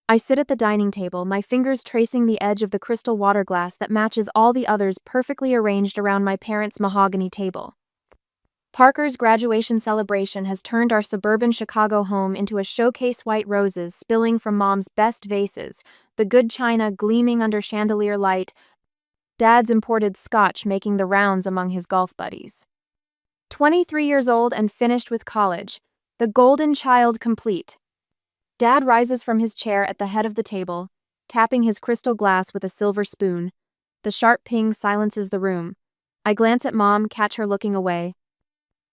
I sit at the dining table, my fingers tracing the edge of the crystal water glass that matches all the others perfectly arranged around my parents' mahogany table. Parker's graduation celebration has turned our suburban Chicago home into a showcase, white roses spilling from Mom's best vases, the good china gleaming under chandelier light, Dad's imported scotch making the rounds among his golf buddies. 23 years old and finished with college, the golden child complete. Dad rises from his chair at the head of the table, tapping his crystal glass with a silver spoon. The sharp ping silences the room. I glance at Mom, catch her looking away.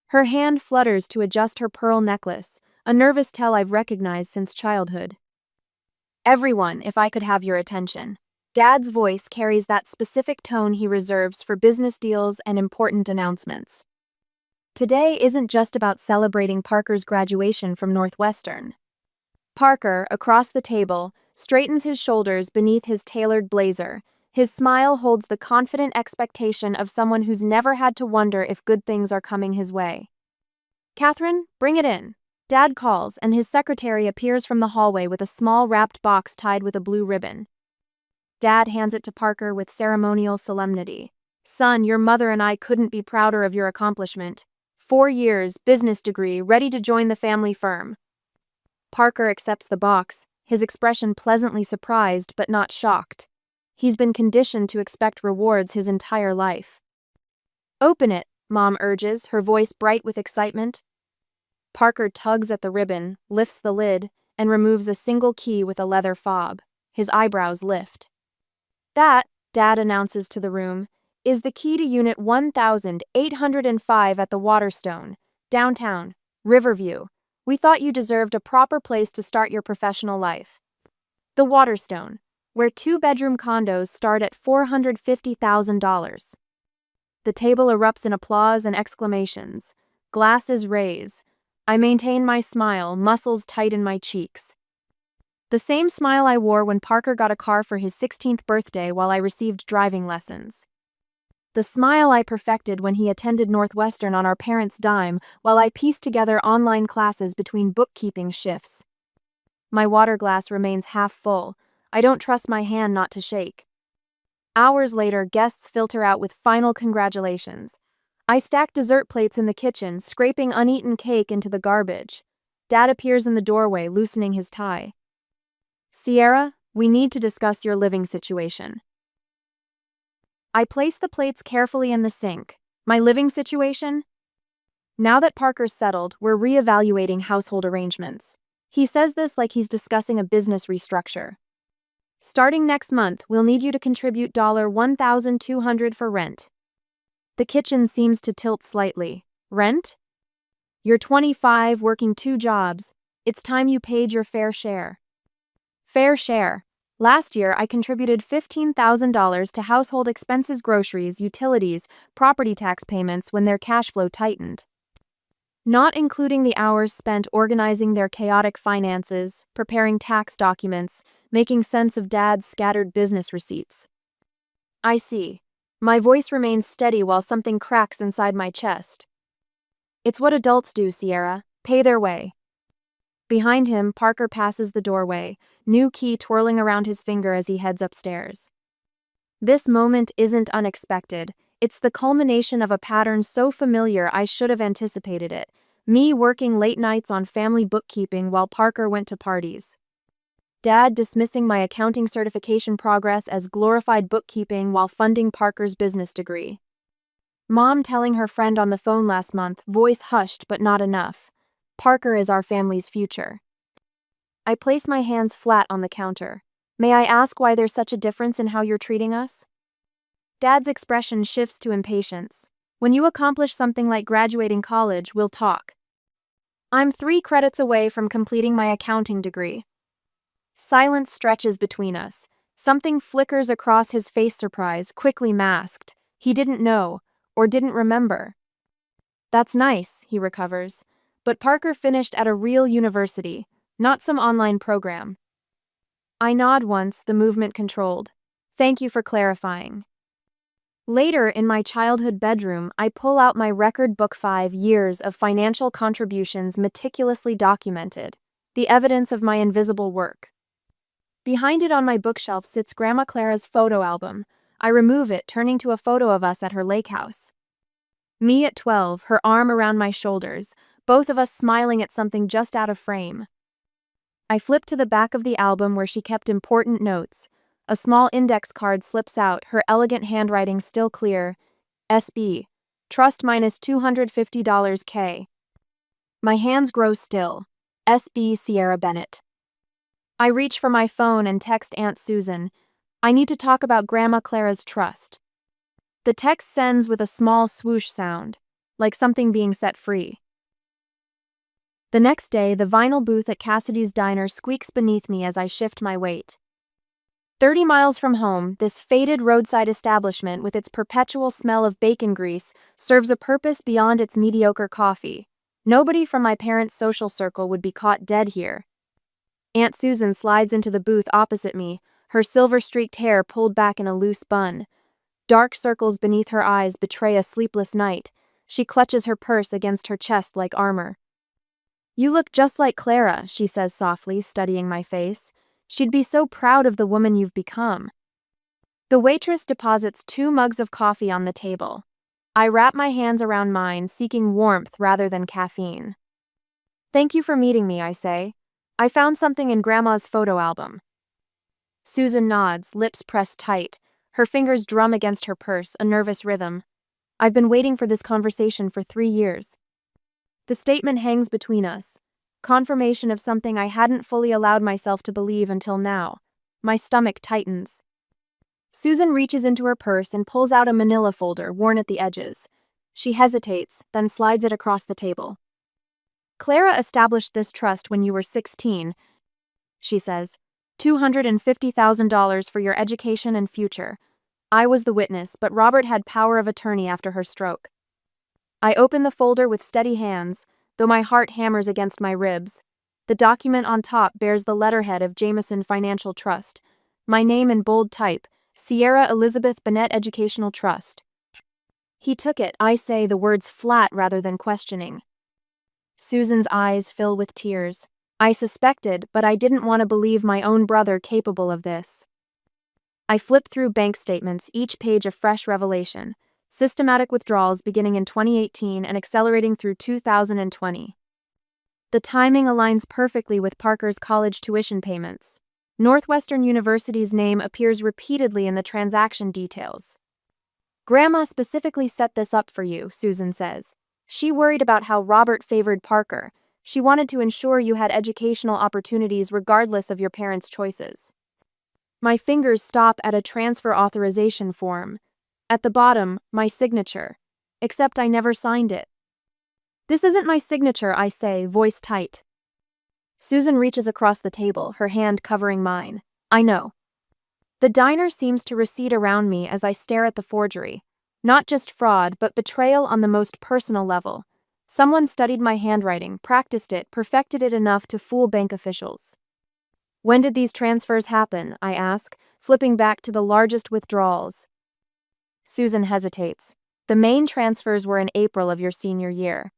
Her hand flutters to adjust her pearl necklace, a nervous tell I've recognized since childhood. Everyone, if I could have your attention. Dad's voice carries that specific tone he reserves for business deals and important announcements. Today isn't just about celebrating Parker's graduation from Northwestern. Parker, across the table, straightens his shoulders beneath his tailored blazer. His smile holds the confident expectation of someone who's never had to wonder if good things are coming his way. "Catherine, bring it in." Dad calls, and his secretary appears from the hallway with a small wrapped box tied with a blue ribbon. Dad hands it to Parker with ceremonial solemnity. "Son, your mother and I couldn't be prouder of your accomplishment. 4 years, business degree, ready to join the family firm." Parker accepts the box, his expression pleasantly surprised but not shocked. He's been conditioned to expect rewards his entire life. "Open it," Mom urges, her voice bright with excitement. Parker tugs at the ribbon, lifts the lid, and removes a single key with a leather fob. His eyebrows lift. "That," Dad announces to the room, "is the key to Unit 1805 at the Waterstone, downtown, Riverview. We thought you deserved a proper place to start your professional life." The Waterstone, where 2-bedroom condos start at $450,000. The table erupts in applause and exclamations. Glasses raise. I maintain my smile, muscles tight in my cheeks. The same smile I wore when Parker got a car for his 16th birthday while I received driving lessons. The smile I perfected when he attended Northwestern on our parents' dime while I pieced together online classes between bookkeeping shifts. My water glass remains half full. I don't trust my hand not to shake. Hours later, guests filter out with final congratulations. I stack dessert plates in the kitchen, scraping uneaten cake into the garbage. Dad appears in the doorway, loosening his tie. "Sierra, we need to discuss your living situation." I place the plates carefully in the sink. My living situation? Now that Parker's settled, we're reevaluating household arrangements. He says this like he's discussing a business restructure. "Starting next month, we'll need you to contribute $1,200 for rent." The kitchen seems to tilt slightly. "Rent? You're 25, working 2 jobs. It's time you paid your fair share." Fair share. Last year, I contributed $15,000 to household expenses, groceries, utilities, property tax payments when their cash flow tightened. Not including the hours spent organizing their chaotic finances, preparing tax documents, making sense of Dad's scattered business receipts. "I see." My voice remains steady while something cracks inside my chest. "It's what adults do, Sierra. Pay their way." Behind him, Parker passes the doorway, new key twirling around his finger as he heads upstairs. This moment isn't unexpected. It's the culmination of a pattern so familiar I should have anticipated it. Me working late nights on family bookkeeping while Parker went to parties. Dad dismissing my accounting certification progress as glorified bookkeeping while funding Parker's business degree. Mom telling her friend on the phone last month, voice hushed but not enough. Parker is our family's future. I place my hands flat on the counter. "May I ask why there's such a difference in how you're treating us?" Dad's expression shifts to impatience. "When you accomplish something like graduating college, we'll talk. I'm 3 credits away from completing my accounting degree." Silence stretches between us. Something flickers across his face, surprise, quickly masked. He didn't know, or didn't remember. "That's nice," he recovers. "But Parker finished at a real university, not some online program." I nod once, the movement controlled. "Thank you for clarifying." Later, in my childhood bedroom, I pull out my record book, 5 years of financial contributions meticulously documented, the evidence of my invisible work. Behind it on my bookshelf sits Grandma Clara's photo album. I remove it, turning to a photo of us at her lake house. Me at 12, her arm around my shoulders, both of us smiling at something just out of frame. I flip to the back of the album where she kept important notes. A small index card slips out, her elegant handwriting still clear. SB. Trust minus $250 K. My hands grow still. SB Sierra Bennett. I reach for my phone and text Aunt Susan. I need to talk about Grandma Clara's trust. The text sends with a small swoosh sound, like something being set free. The next day, the vinyl booth at Cassidy's Diner squeaks beneath me as I shift my weight. 30 miles from home, this faded roadside establishment with its perpetual smell of bacon grease serves a purpose beyond its mediocre coffee. Nobody from my parents' social circle would be caught dead here. Aunt Susan slides into the booth opposite me, her silver-streaked hair pulled back in a loose bun. Dark circles beneath her eyes betray a sleepless night. She clutches her purse against her chest like armor. You look just like Clara, she says softly, studying my face. She'd be so proud of the woman you've become. The waitress deposits 2 mugs of coffee on the table. I wrap my hands around mine, seeking warmth rather than caffeine. Thank you for meeting me, I say. I found something in Grandma's photo album. Susan nods, lips pressed tight. Her fingers drum against her purse, a nervous rhythm. I've been waiting for this conversation for 3 years. The statement hangs between us, confirmation of something I hadn't fully allowed myself to believe until now. My stomach tightens. Susan reaches into her purse and pulls out a manila folder worn at the edges. She hesitates, then slides it across the table. Clara established this trust when you were 16, she says. $250,000 for your education and future. I was the witness, but Robert had power of attorney after her stroke. I open the folder with steady hands, though my heart hammers against my ribs. The document on top bears the letterhead of Jameson Financial Trust. My name in bold type, Sierra Elizabeth Bennett Educational Trust. He took it, I say, the words flat rather than questioning. Susan's eyes fill with tears. I suspected, but I didn't want to believe my own brother capable of this. I flip through bank statements, each page a fresh revelation. Systematic withdrawals beginning in 2018 and accelerating through 2020. The timing aligns perfectly with Parker's college tuition payments. Northwestern University's name appears repeatedly in the transaction details. Grandma specifically set this up for you, Susan says. She worried about how Robert favored Parker. She wanted to ensure you had educational opportunities regardless of your parents' choices. My fingers stop at a transfer authorization form. At the bottom, my signature. Except I never signed it. This isn't my signature, I say, voice tight. Susan reaches across the table, her hand covering mine. I know. The diner seems to recede around me as I stare at the forgery. Not just fraud, but betrayal on the most personal level. Someone studied my handwriting, practiced it, perfected it enough to fool bank officials. When did these transfers happen? I ask, flipping back to the largest withdrawals. Susan hesitates. The main transfers were in April of your senior year.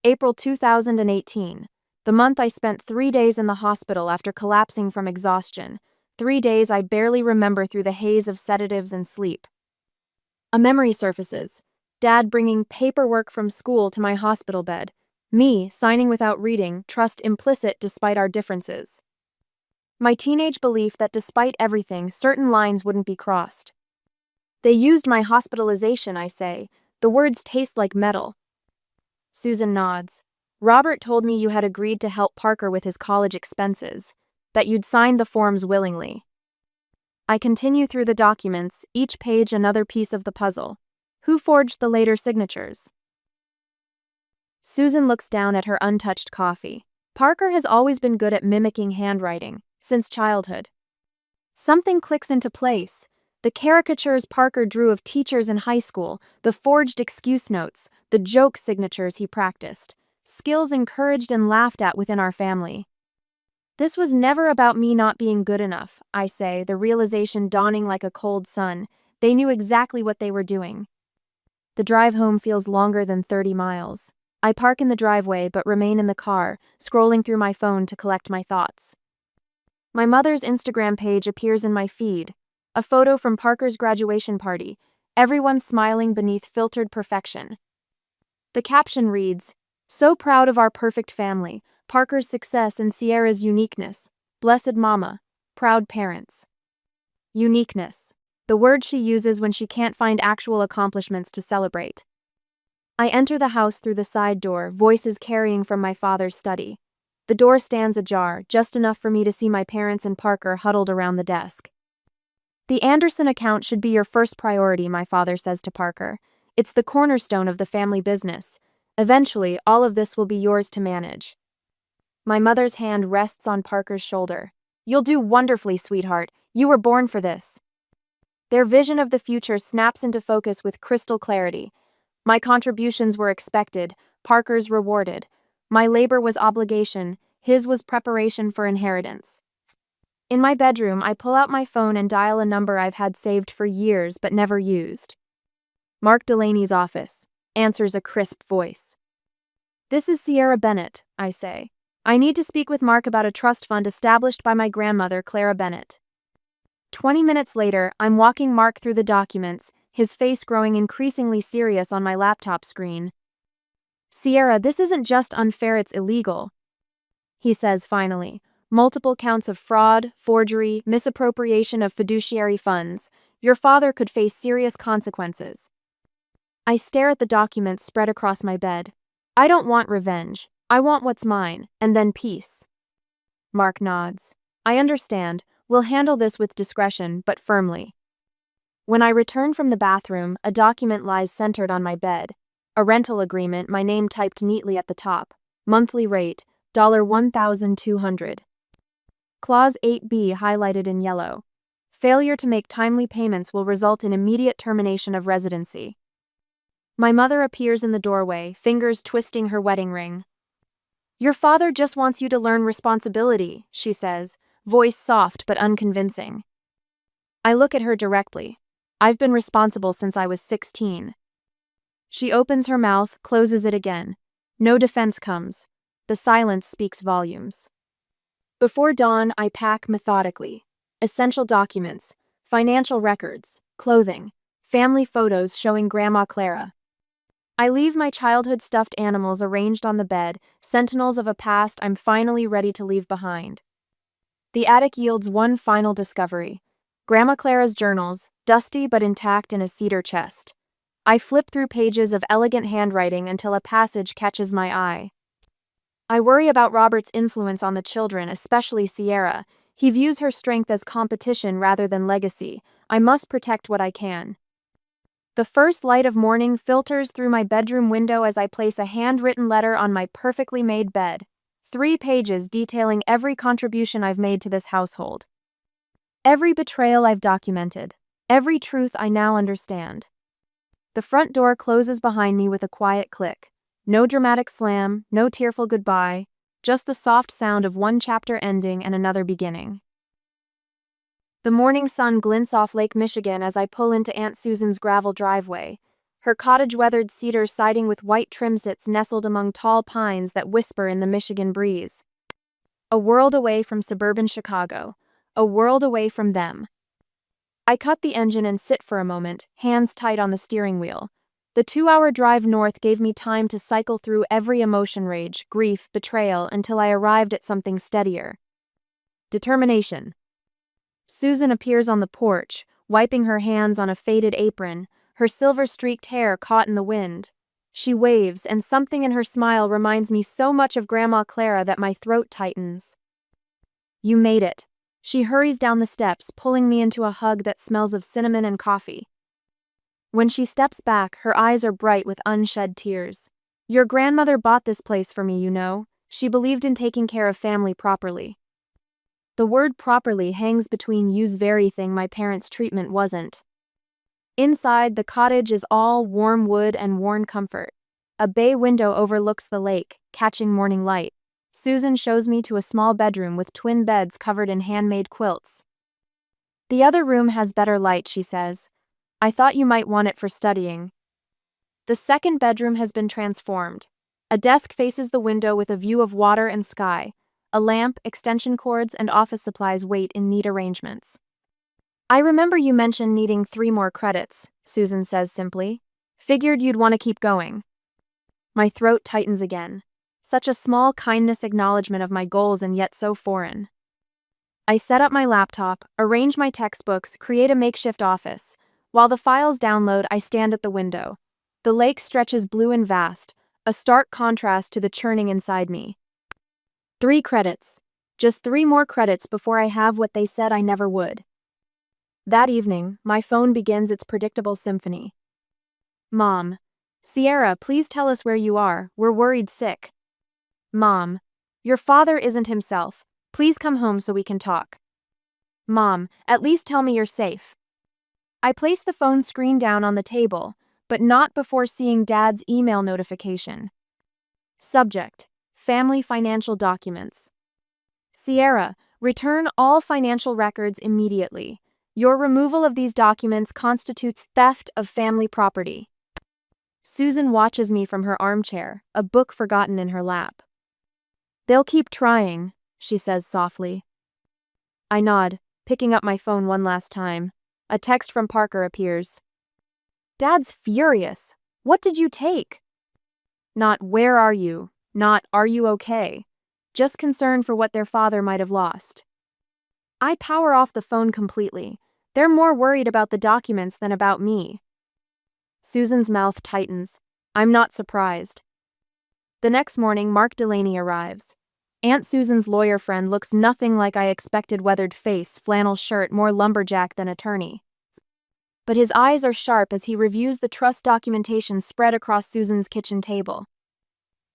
April 2018. The month I spent 3 days in the hospital after collapsing from exhaustion. 3 days I barely remember through the haze of sedatives and sleep. A memory surfaces. Dad bringing paperwork from school to my hospital bed. Me signing without reading, trust implicit despite our differences. My teenage belief that despite everything, certain lines wouldn't be crossed. They used my hospitalization, I say. The words taste like metal. Susan nods. Robert told me you had agreed to help Parker with his college expenses, that you'd signed the forms willingly. I continue through the documents, each page another piece of the puzzle. Who forged the later signatures? Susan looks down at her untouched coffee. Parker has always been good at mimicking handwriting, since childhood. Something clicks into place. The caricatures Parker drew of teachers in high school, the forged excuse notes, the joke signatures he practiced. Skills encouraged and laughed at within our family. This was never about me not being good enough, I say, the realization dawning like a cold sun. They knew exactly what they were doing. The drive home feels longer than 30 miles. I park in the driveway but remain in the car, scrolling through my phone to collect my thoughts. My mother's Instagram page appears in my feed. A photo from Parker's graduation party, everyone smiling beneath filtered perfection. The caption reads, "So proud of our perfect family, Parker's success and Sierra's uniqueness. Blessed mama, proud parents." Uniqueness. The word she uses when she can't find actual accomplishments to celebrate. I enter the house through the side door, voices carrying from my father's study. The door stands ajar, just enough for me to see my parents and Parker huddled around the desk. "The Anderson account should be your first priority," my father says to Parker. "It's the cornerstone of the family business. Eventually, all of this will be yours to manage." My mother's hand rests on Parker's shoulder. "You'll do wonderfully, sweetheart. You were born for this." Their vision of the future snaps into focus with crystal clarity. My contributions were expected, Parker's rewarded. My labor was obligation, his was preparation for inheritance. In my bedroom, I pull out my phone and dial a number I've had saved for years but never used. "Mark Delaney's office," answers a crisp voice. "This is Sierra Bennett," I say. "I need to speak with Mark about a trust fund established by my grandmother, Clara Bennett." 20 minutes later, I'm walking Mark through the documents, his face growing increasingly serious on my laptop screen. "Sierra, this isn't just unfair, it's illegal," he says finally. "Multiple counts of fraud, forgery, misappropriation of fiduciary funds. Your father could face serious consequences." I stare at the documents spread across my bed. I don't want revenge. I want what's mine, and then peace. Mark nods. "I understand. We'll handle this with discretion, but firmly." When I return from the bathroom, a document lies centered on my bed. A rental agreement, my name typed neatly at the top. Monthly rate, $1,200. Clause 8B highlighted in yellow. Failure to make timely payments will result in immediate termination of residency. My mother appears in the doorway, fingers twisting her wedding ring. "Your father just wants you to learn responsibility," she says, voice soft but unconvincing. I look at her directly. "I've been responsible since I was 16. She opens her mouth, closes it again. No defense comes. The silence speaks volumes. Before dawn, I pack methodically. Essential documents, financial records, clothing, family photos showing Grandma Clara. I leave my childhood stuffed animals arranged on the bed, sentinels of a past I'm finally ready to leave behind. The attic yields one final discovery. Grandma Clara's journals, dusty but intact in a cedar chest. I flip through pages of elegant handwriting until a passage catches my eye. I worry about Robert's influence on the children, especially Sierra. He views her strength as competition rather than legacy. I must protect what I can. The first light of morning filters through my bedroom window as I place a handwritten letter on my perfectly made bed. 3 pages detailing every contribution I've made to this household. Every betrayal I've documented. Every truth I now understand. The front door closes behind me with a quiet click. No dramatic slam, no tearful goodbye, just the soft sound of one chapter ending and another beginning. The morning sun glints off Lake Michigan as I pull into Aunt Susan's gravel driveway. Her cottage-weathered cedar siding with white trim sits nestled among tall pines that whisper in the Michigan breeze. A world away from suburban Chicago. A world away from them. I cut the engine and sit for a moment, hands tight on the steering wheel. The 2-hour drive north gave me time to cycle through every emotion, rage, grief, betrayal, until I arrived at something steadier. Determination. Susan appears on the porch, wiping her hands on a faded apron, her silver-streaked hair caught in the wind. She waves, and something in her smile reminds me so much of Grandma Clara that my throat tightens. "You made it." She hurries down the steps, pulling me into a hug that smells of cinnamon and coffee. When she steps back, her eyes are bright with unshed tears. "Your grandmother bought this place for me, you know. She believed in taking care of family properly." The word properly hangs between you's very thing my parents' treatment wasn't. Inside, the cottage is all warm wood and worn comfort. A bay window overlooks the lake, catching morning light. Susan shows me to a small bedroom with twin beds covered in handmade quilts. "The other room has better light," she says. "I thought you might want it for studying." The second bedroom has been transformed. A desk faces the window with a view of water and sky. A lamp, extension cords, and office supplies wait in neat arrangements. I remember you mentioned needing 3 more credits, Susan says simply. Figured you'd want to keep going. My throat tightens again. Such a small kindness acknowledgement of my goals and yet so foreign. I set up my laptop, arrange my textbooks, create a makeshift office. While the files download, I stand at the window. The lake stretches blue and vast, a stark contrast to the churning inside me. 3 credits. Just 3 more credits before I have what they said I never would. That evening, my phone begins its predictable symphony. Mom. Sierra, please tell us where you are, we're worried sick. Mom. Your father isn't himself. Please come home so we can talk. Mom, at least tell me you're safe. I place the phone screen down on the table, but not before seeing Dad's email notification. Subject: Family Financial Documents. Sierra, return all financial records immediately. Your removal of these documents constitutes theft of family property. Susan watches me from her armchair, a book forgotten in her lap. They'll keep trying, she says softly. I nod, picking up my phone one last time. A text from Parker appears. Dad's furious. What did you take? Not where are you, not are you okay? Just concerned for what their father might have lost. I power off the phone completely. They're more worried about the documents than about me. Susan's mouth tightens. I'm not surprised. The next morning, Mark Delaney arrives. Aunt Susan's lawyer friend looks nothing like I expected. Weathered face, flannel shirt, more lumberjack than attorney. But his eyes are sharp as he reviews the trust documentation spread across Susan's kitchen table.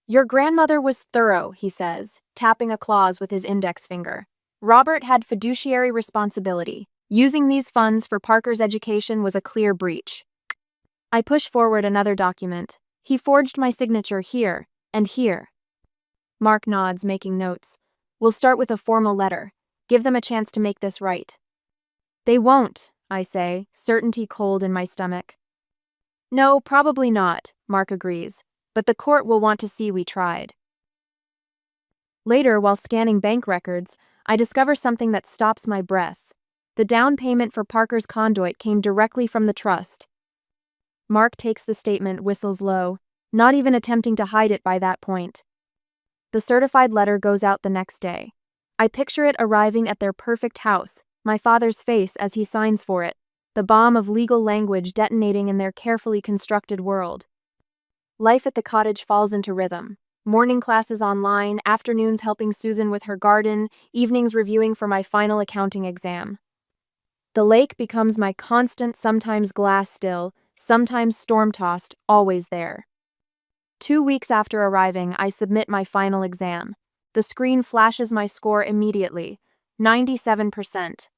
Your grandmother was thorough, he says, tapping a clause with his index finger. Robert had fiduciary responsibility. Using these funds for Parker's education was a clear breach. I push forward another document. He forged my signature here and here. Mark nods, making notes. We'll start with a formal letter. Give them a chance to make this right. They won't, I say, certainty cold in my stomach. No, probably not, Mark agrees, but the court will want to see we tried. Later, while scanning bank records, I discover something that stops my breath. The down payment for Parker's conduit came directly from the trust. Mark takes the statement, whistles low, not even attempting to hide it by that point. The certified letter goes out the next day. I picture it arriving at their perfect house, my father's face as he signs for it, the bomb of legal language detonating in their carefully constructed world. Life at the cottage falls into rhythm. Morning classes online, afternoons helping Susan with her garden, evenings reviewing for my final accounting exam. The lake becomes my constant, sometimes glass still, sometimes storm-tossed, always there. 2 weeks after arriving, I submit my final exam. The screen flashes my score immediately, 97%.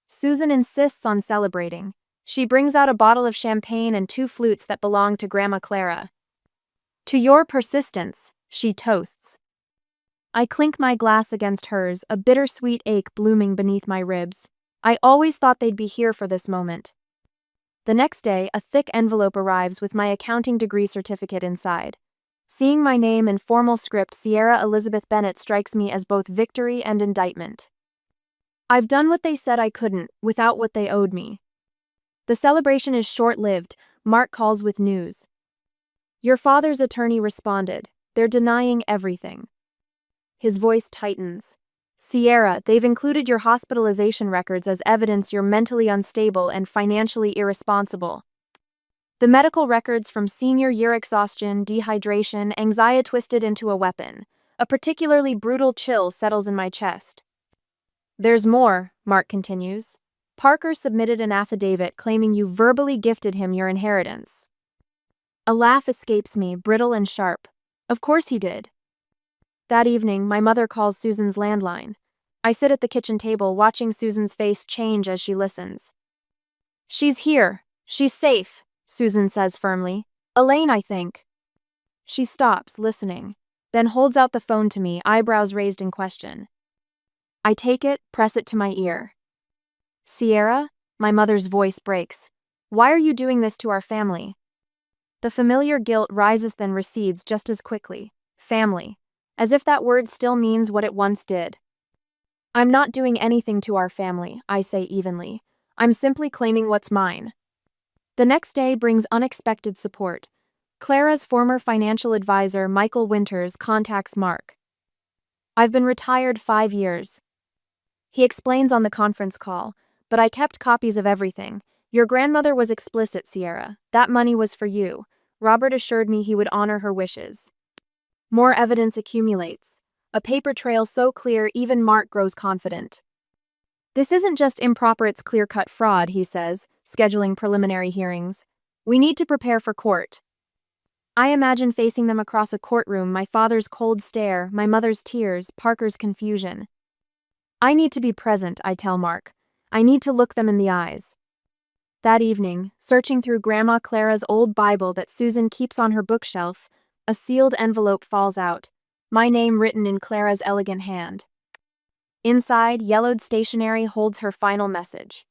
Susan insists on celebrating. She brings out a bottle of champagne and 2 flutes that belong to Grandma Clara. To your persistence, she toasts. I clink my glass against hers, a bittersweet ache blooming beneath my ribs. I always thought they'd be here for this moment. The next day, a thick envelope arrives with my accounting degree certificate inside. Seeing my name in formal script, Sierra Elizabeth Bennett strikes me as both victory and indictment. I've done what they said I couldn't, without what they owed me. The celebration is short-lived. Mark calls with news. Your father's attorney responded. They're denying everything. His voice tightens. Sierra, they've included your hospitalization records as evidence you're mentally unstable and financially irresponsible. The medical records from senior year exhaustion, dehydration, anxiety twisted into a weapon. A particularly brutal chill settles in my chest. There's more, Mark continues. Parker submitted an affidavit claiming you verbally gifted him your inheritance. A laugh escapes me, brittle and sharp. Of course he did. That evening, my mother calls Susan's landline. I sit at the kitchen table watching Susan's face change as she listens. She's here. She's safe, Susan says firmly. Elaine, I think. She stops, listening, then holds out the phone to me, eyebrows raised in question. I take it, press it to my ear. Sierra? My mother's voice breaks. Why are you doing this to our family? The familiar guilt rises then recedes just as quickly. Family. as if that word still means what it once did. I'm not doing anything to our family, I say evenly. I'm simply claiming what's mine. The next day brings unexpected support. Clara's former financial advisor, Michael Winters, contacts Mark. I've been retired 5 years. He explains on the conference call, but I kept copies of everything. Your grandmother was explicit, Sierra. That money was for you. Robert assured me he would honor her wishes. More evidence accumulates. A paper trail so clear even Mark grows confident. This isn't just improper, it's clear-cut fraud, he says, scheduling preliminary hearings. We need to prepare for court. I imagine facing them across a courtroom, my father's cold stare, my mother's tears, Parker's confusion. I need to be present, I tell Mark. I need to look them in the eyes. That evening, searching through Grandma Clara's old Bible that Susan keeps on her bookshelf, a sealed envelope falls out, my name written in Clara's elegant hand. Inside, yellowed stationery holds her final message.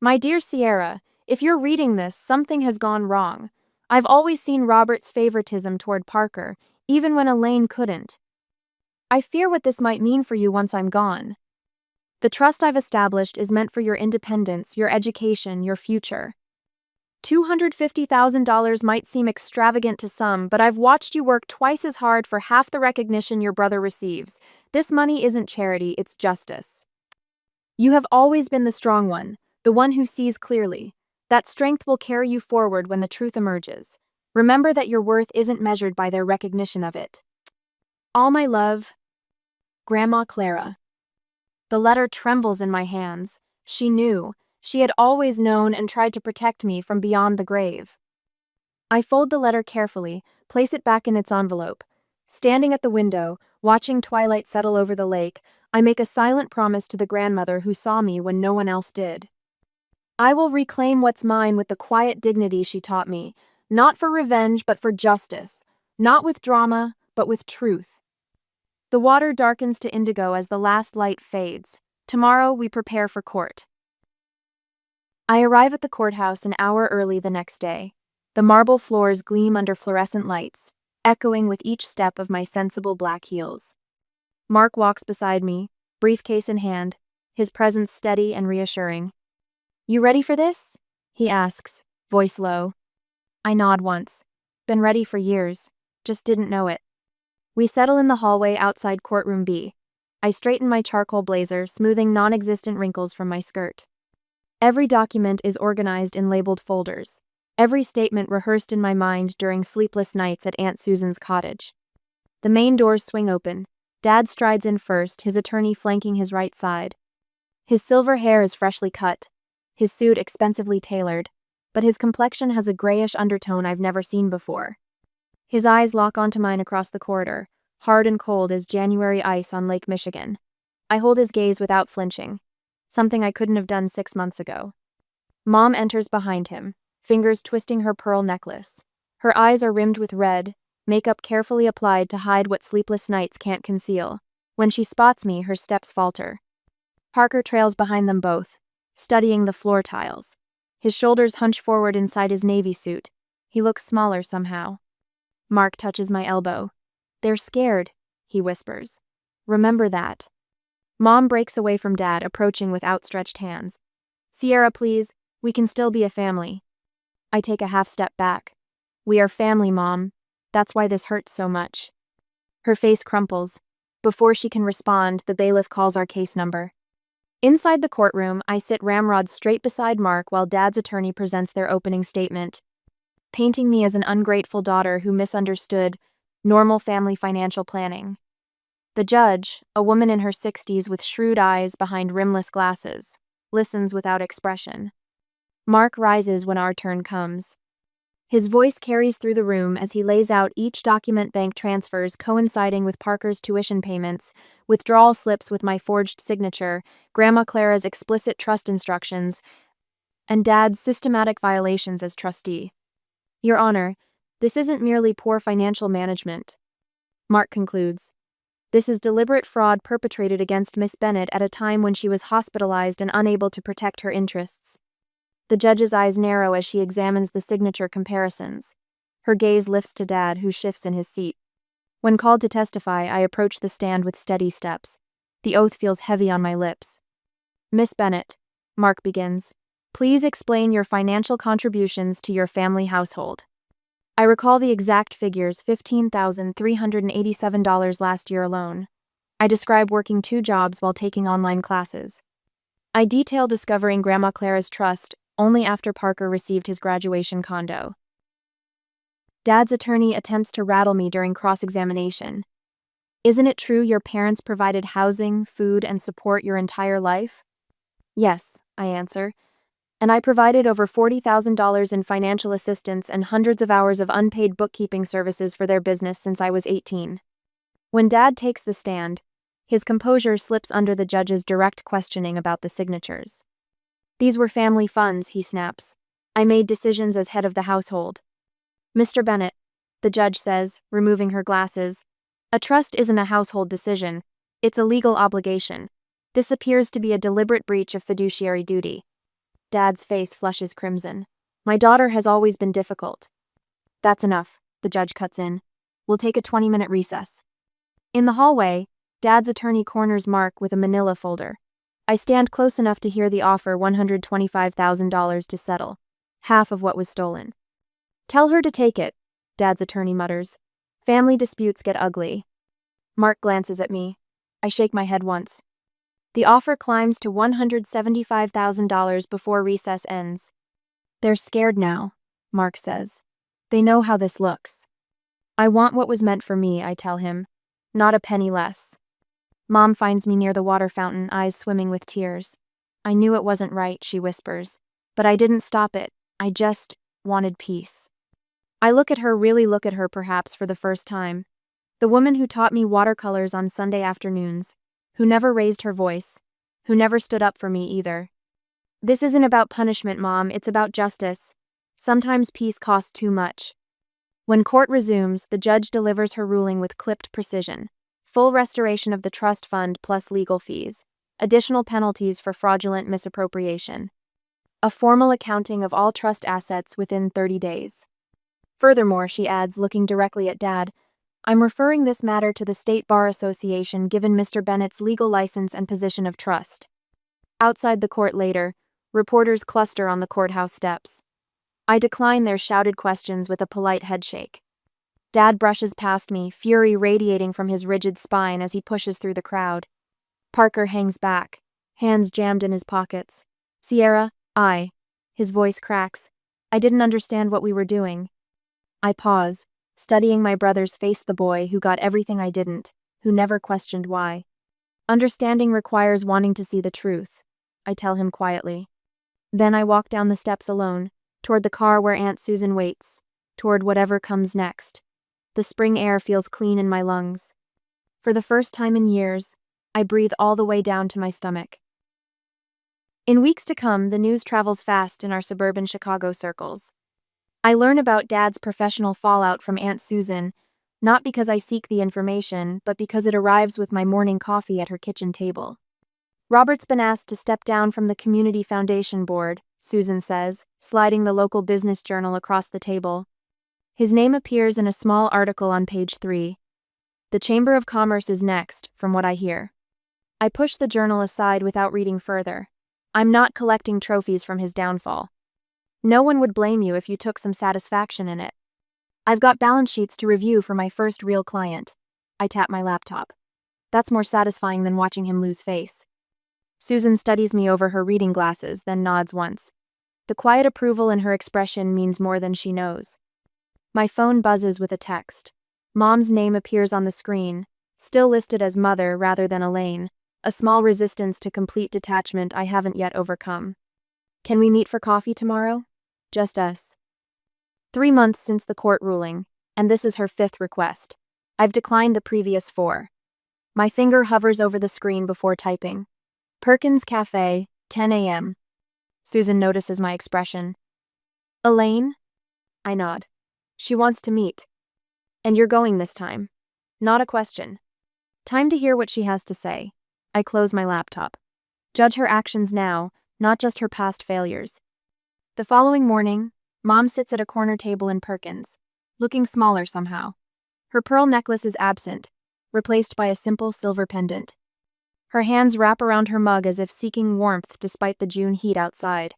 My dear Sierra, if you're reading this, something has gone wrong. I've always seen Robert's favoritism toward Parker, even when Elaine couldn't. I fear what this might mean for you once I'm gone. The trust I've established is meant for your independence, your education, your future. $250,000 might seem extravagant to some, but I've watched you work twice as hard for half the recognition your brother receives. This money isn't charity, it's justice. You have always been the strong one, the one who sees clearly. That strength will carry you forward when the truth emerges. Remember that your worth isn't measured by their recognition of it. All my love, Grandma Clara. The letter trembles in my hands. She knew. She had always known and tried to protect me from beyond the grave. I fold the letter carefully, place it back in its envelope. Standing at the window, watching twilight settle over the lake, I make a silent promise to the grandmother who saw me when no one else did. I will reclaim what's mine with the quiet dignity she taught me, not for revenge but for justice, not with drama but with truth. The water darkens to indigo as the last light fades. Tomorrow we prepare for court. I arrive at the courthouse an hour early the next day. The marble floors gleam under fluorescent lights, echoing with each step of my sensible black heels. Mark walks beside me, briefcase in hand, his presence steady and reassuring. You ready for this? He asks, voice low. I nod once. Been ready for years, just didn't know it. We settle in the hallway outside courtroom B. I straighten my charcoal blazer, smoothing non-existent wrinkles from my skirt. Every document is organized in labeled folders. Every statement rehearsed in my mind during sleepless nights at Aunt Susan's cottage. The main doors swing open. Dad strides in first, his attorney flanking his right side. His silver hair is freshly cut, his suit expensively tailored, but his complexion has a grayish undertone I've never seen before. His eyes lock onto mine across the corridor, hard and cold as January ice on Lake Michigan. I hold his gaze without flinching, something I couldn't have done 6 months ago. Mom enters behind him, fingers twisting her pearl necklace. Her eyes are rimmed with red, makeup carefully applied to hide what sleepless nights can't conceal. When she spots me, her steps falter. Parker trails behind them both, studying the floor tiles. His shoulders hunch forward inside his navy suit. He looks smaller somehow. Mark touches my elbow. They're scared, he whispers. Remember that. Mom breaks away from Dad, approaching with outstretched hands. Sierra, please, we can still be a family. I take a half step back. We are family, Mom. That's why this hurts so much. Her face crumples. Before she can respond, the bailiff calls our case number. Inside the courtroom, I sit ramrod straight beside Mark while Dad's attorney presents their opening statement, painting me as an ungrateful daughter who misunderstood normal family financial planning. The judge, a woman in her 60s with shrewd eyes behind rimless glasses, listens without expression. Mark rises when our turn comes. His voice carries through the room as he lays out each document: bank transfers coinciding with Parker's tuition payments, withdrawal slips with my forged signature, Grandma Clara's explicit trust instructions, and Dad's systematic violations as trustee. Your Honor, this isn't merely poor financial management. Mark concludes. This is deliberate fraud perpetrated against Miss Bennett at a time when she was hospitalized and unable to protect her interests. The judge's eyes narrow as she examines the signature comparisons. Her gaze lifts to Dad, who shifts in his seat. When called to testify, I approach the stand with steady steps. The oath feels heavy on my lips. Miss Bennett, Mark begins, please explain your financial contributions to your family household. I recall the exact figures, $15,387 last year alone. I describe working 2 jobs while taking online classes. I detail discovering Grandma Clara's trust only after Parker received his graduation condo. Dad's attorney attempts to rattle me during cross-examination. Isn't it true your parents provided housing, food, and support your entire life? Yes, I answer. And I provided over $40,000 in financial assistance and hundreds of hours of unpaid bookkeeping services for their business since I was 18. When Dad takes the stand, his composure slips under the judge's direct questioning about the signatures. These were family funds, he snaps. I made decisions as head of the household. Mr. Bennett, the judge says, removing her glasses, a trust isn't a household decision, it's a legal obligation. This appears to be a deliberate breach of fiduciary duty. Dad's face flushes crimson. My daughter has always been difficult. That's enough, the judge cuts in. We'll take a 20-minute recess. In the hallway, Dad's attorney corners Mark with a manila folder. I stand close enough to hear the offer, $125,000 to settle, half of what was stolen. Tell her to take it, Dad's attorney mutters. Family disputes get ugly. Mark glances at me. I shake my head once. The offer climbs to $175,000 before recess ends. They're scared now, Mark says. They know how this looks. I want what was meant for me, I tell him. Not a penny less. Mom finds me near the water fountain, eyes swimming with tears. I knew it wasn't right, she whispers. But I didn't stop it. I just wanted peace. I look at her, really look at her perhaps for the first time. The woman who taught me watercolors on Sunday afternoons, who never raised her voice, who never stood up for me either. This isn't about punishment, Mom, it's about justice. Sometimes peace costs too much. When court resumes, the judge delivers her ruling with clipped precision. Full restoration of the trust fund plus legal fees. Additional penalties for fraudulent misappropriation. A formal accounting of all trust assets within 30 days. Furthermore, she adds, looking directly at Dad, I'm referring this matter to the State Bar Association given Mr. Bennett's legal license and position of trust. Outside the court later, reporters cluster on the courthouse steps. I decline their shouted questions with a polite headshake. Dad brushes past me, fury radiating from his rigid spine as he pushes through the crowd. Parker hangs back, hands jammed in his pockets. Sierra, his voice cracks. I didn't understand what we were doing. I pause, studying my brother's face, the boy who got everything I didn't, who never questioned why. Understanding requires wanting to see the truth, I tell him quietly. Then I walk down the steps alone, toward the car where Aunt Susan waits, toward whatever comes next. The spring air feels clean in my lungs. For the first time in years, I breathe all the way down to my stomach. In weeks to come, the news travels fast in our suburban Chicago circles. I learn about Dad's professional fallout from Aunt Susan, not because I seek the information, but because it arrives with my morning coffee at her kitchen table. Robert's been asked to step down from the Community Foundation Board, Susan says, sliding the local business journal across the table. His name appears in a small article on page 3. The Chamber of Commerce is next, from what I hear. I push the journal aside without reading further. I'm not collecting trophies from his downfall. No one would blame you if you took some satisfaction in it. I've got balance sheets to review for my first real client. I tap my laptop. That's more satisfying than watching him lose face. Susan studies me over her reading glasses, then nods once. The quiet approval in her expression means more than she knows. My phone buzzes with a text. Mom's name appears on the screen, still listed as Mother rather than Elaine, a small resistance to complete detachment I haven't yet overcome. Can we meet for coffee tomorrow? Just us. 3 months since the court ruling, and this is her 5th request. I've declined the previous 4. My finger hovers over the screen before typing. Perkins Cafe, 10 a.m. Susan notices my expression. Elaine? I nod. She wants to meet. And you're going this time. Not a question. Time to hear what she has to say. I close my laptop. Judge her actions now, not just her past failures. The following morning, Mom sits at a corner table in Perkins, looking smaller somehow. Her pearl necklace is absent, replaced by a simple silver pendant. Her hands wrap around her mug as if seeking warmth despite the June heat outside.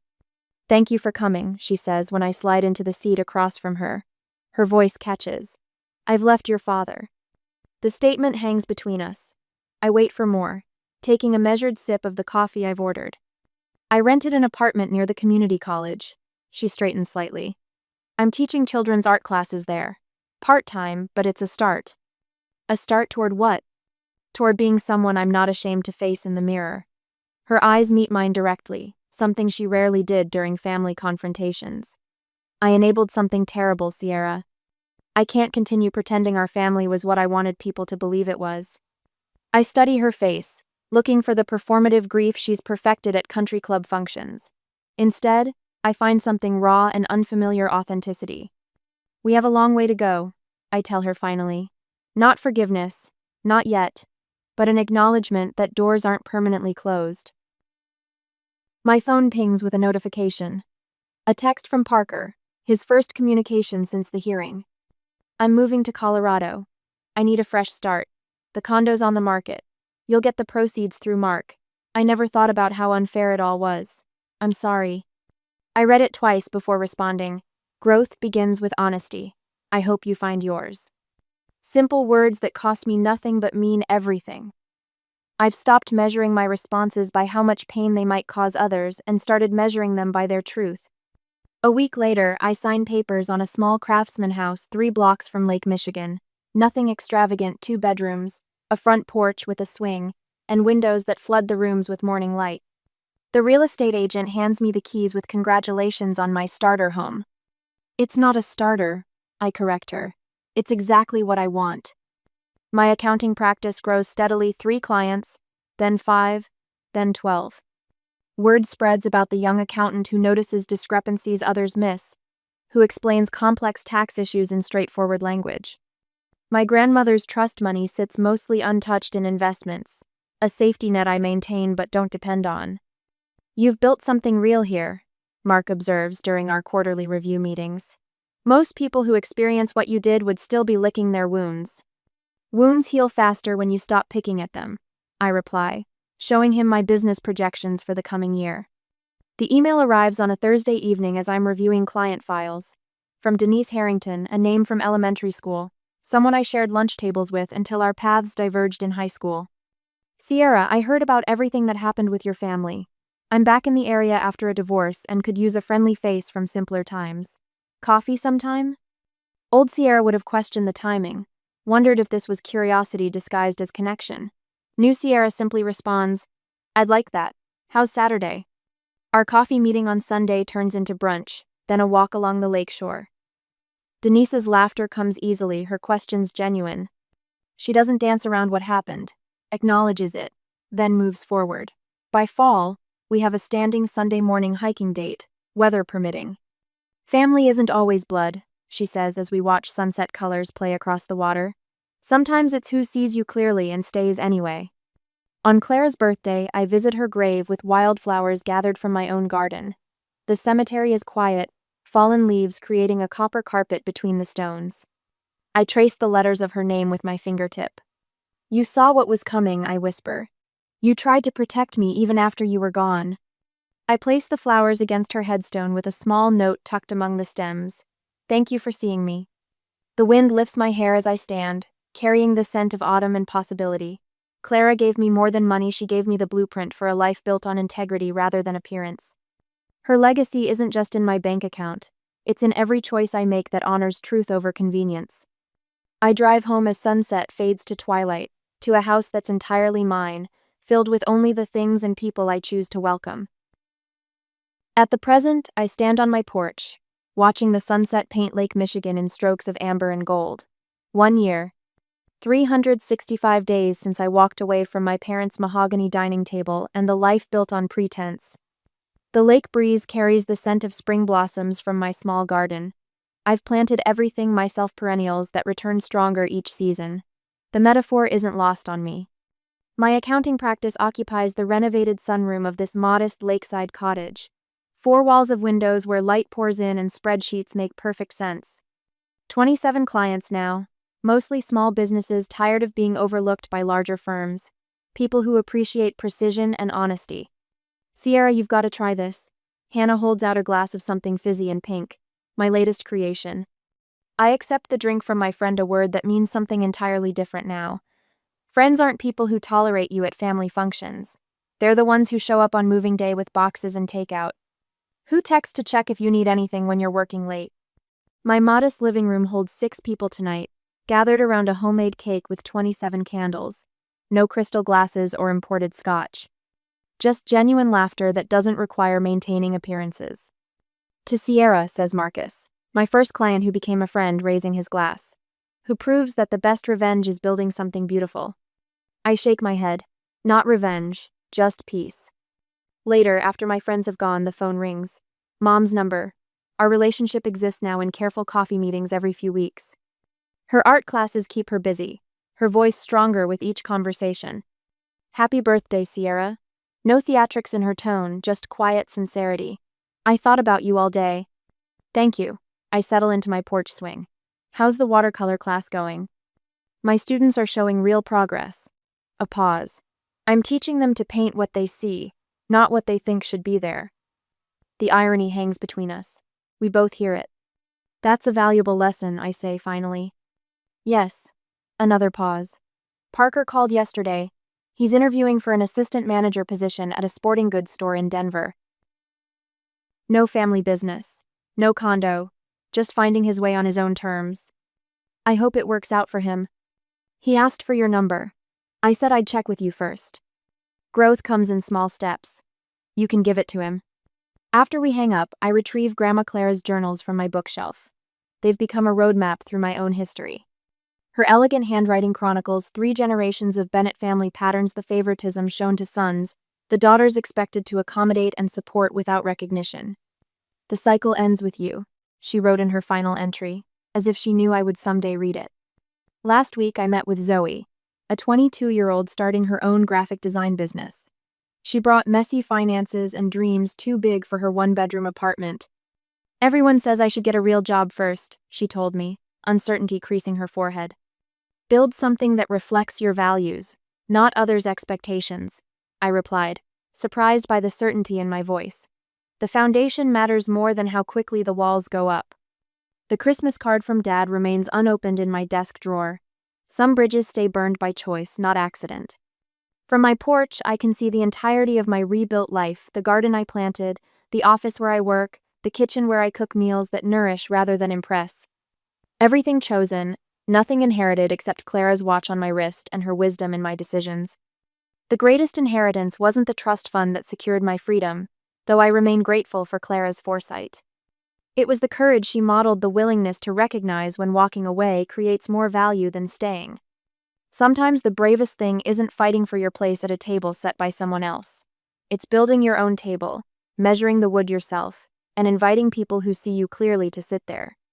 "Thank you for coming," she says when I slide into the seat across from her. Her voice catches. "I've left your father." The statement hangs between us. I wait for more, taking a measured sip of the coffee I've ordered. "I rented an apartment near the community college." She straightens slightly. "I'm teaching children's art classes there. Part-time, but it's a start." A start toward what? Toward being someone I'm not ashamed to face in the mirror. Her eyes meet mine directly, something she rarely did during family confrontations. "I enabled something terrible, Sierra. I can't continue pretending our family was what I wanted people to believe it was." I study her face, looking for the performative grief she's perfected at country club functions. Instead, I find something raw and unfamiliar authenticity. "We have a long way to go," I tell her finally. Not forgiveness, not yet, but an acknowledgement that doors aren't permanently closed. My phone pings with a notification. A text from Parker, his first communication since the hearing. "I'm moving to Colorado. I need a fresh start. The condo's on the market. You'll get the proceeds through Mark. I never thought about how unfair it all was. I'm sorry." I read it twice before responding. "Growth begins with honesty. I hope you find yours." Simple words that cost me nothing but mean everything. I've stopped measuring my responses by how much pain they might cause others and started measuring them by their truth. A week later, I sign papers on a small craftsman house 3 blocks from Lake Michigan. Nothing extravagant, 2 bedrooms, a front porch with a swing, and windows that flood the rooms with morning light. The real estate agent hands me the keys with congratulations on my starter home. "It's not a starter," I correct her. "It's exactly what I want." My accounting practice grows steadily, 3 clients, then 5, then 12. Word spreads about the young accountant who notices discrepancies others miss, who explains complex tax issues in straightforward language. My grandmother's trust money sits mostly untouched in investments, a safety net I maintain but don't depend on. "You've built something real here," Mark observes during our quarterly review meetings. "Most people who experience what you did would still be licking their wounds." "Wounds heal faster when you stop picking at them," I reply, showing him my business projections for the coming year. The email arrives on a Thursday evening as I'm reviewing client files. From Denise Harrington, a name from elementary school, someone I shared lunch tables with until our paths diverged in high school. "Sierra, I heard about everything that happened with your family. I'm back in the area after a divorce and could use a friendly face from simpler times. Coffee sometime?" Old Sierra would have questioned the timing, wondered if this was curiosity disguised as connection. New Sierra simply responds, "I'd like that. How's Saturday?" Our coffee meeting on Sunday turns into brunch, then a walk along the lakeshore. Denise's laughter comes easily, her questions genuine. She doesn't dance around what happened, acknowledges it, then moves forward. By fall, we have a standing Sunday morning hiking date, weather permitting. "Family isn't always blood," she says as we watch sunset colors play across the water. "Sometimes it's who sees you clearly and stays anyway." On Clara's birthday, I visit her grave with wildflowers gathered from my own garden. The cemetery is quiet, fallen leaves creating a copper carpet between the stones. I trace the letters of her name with my fingertip. "You saw what was coming," I whisper. "You tried to protect me even after you were gone." I place the flowers against her headstone with a small note tucked among the stems. "Thank you for seeing me." The wind lifts my hair as I stand, carrying the scent of autumn and possibility. Clara gave me more than money, she gave me the blueprint for a life built on integrity rather than appearance. Her legacy isn't just in my bank account, it's in every choice I make that honors truth over convenience. I drive home as sunset fades to twilight, to a house that's entirely mine, filled with only the things and people I choose to welcome. At the present, I stand on my porch, watching the sunset paint Lake Michigan in strokes of amber and gold. 1 year, 365 days since I walked away from my parents' mahogany dining table and the life built on pretense. The lake breeze carries the scent of spring blossoms from my small garden. I've planted everything myself, perennials that return stronger each season. The metaphor isn't lost on me. My accounting practice occupies the renovated sunroom of this modest lakeside cottage. 4 walls of windows where light pours in and spreadsheets make perfect sense. 27 clients now, Mostly small businesses tired of being overlooked by larger firms. People who appreciate precision and honesty. Sierra, you've got to try this. Hannah holds out a glass of something fizzy and pink. My latest creation. I accept the drink from my friend, a word that means something entirely different now. Friends aren't people who tolerate you at family functions. They're the ones who show up on moving day with boxes and takeout. Who texts to check if you need anything when you're working late? My modest living room holds 6 people tonight, gathered around a homemade cake with 27 candles. No crystal glasses or imported scotch. Just genuine laughter that doesn't require maintaining appearances. To Sierra, says Marcus, my first client who became a friend, raising his glass. Who proves that the best revenge is building something beautiful. I shake my head. Not revenge, just peace. Later, after my friends have gone, the phone rings. Mom's number. Our relationship exists now in careful coffee meetings every few weeks. Her art classes keep her busy, her voice stronger with each conversation. Happy birthday, Sierra. No theatrics in her tone, just quiet sincerity. I thought about you all day. Thank you. I settle into my porch swing. How's the watercolor class going? My students are showing real progress. A pause. I'm teaching them to paint what they see, not what they think should be there. The irony hangs between us. We both hear it. That's a valuable lesson, I say finally. Yes. Another pause. Parker called yesterday. He's interviewing for an assistant manager position at a sporting goods store in Denver. No family business. No condo. Just finding his way on his own terms. I hope it works out for him. He asked for your number. I said I'd check with you first. Growth comes in small steps. You can give it to him. After we hang up, I retrieve Grandma Clara's journals from my bookshelf. They've become a roadmap through my own history. Her elegant handwriting chronicles 3 generations of Bennett family patterns, the favoritism shown to sons, the daughters expected to accommodate and support without recognition. The cycle ends with you, she wrote in her final entry, as if she knew I would someday read it. Last week I met with Zoe, a 22-year-old starting her own graphic design business. She brought messy finances and dreams too big for her 1-bedroom apartment. Everyone says I should get a real job first, she told me, uncertainty creasing her forehead. Build something that reflects your values, not others' expectations, I replied, surprised by the certainty in my voice. The foundation matters more than how quickly the walls go up. The Christmas card from Dad remains unopened in my desk drawer. Some bridges stay burned by choice, not accident. From my porch, I can see the entirety of my rebuilt life, the garden I planted, the office where I work, the kitchen where I cook meals that nourish rather than impress. Everything chosen, nothing inherited except Clara's watch on my wrist and her wisdom in my decisions. The greatest inheritance wasn't the trust fund that secured my freedom, though I remain grateful for Clara's foresight. It was the courage she modeled, the willingness to recognize when walking away creates more value than staying. Sometimes the bravest thing isn't fighting for your place at a table set by someone else. It's building your own table, measuring the wood yourself, and inviting people who see you clearly to sit there.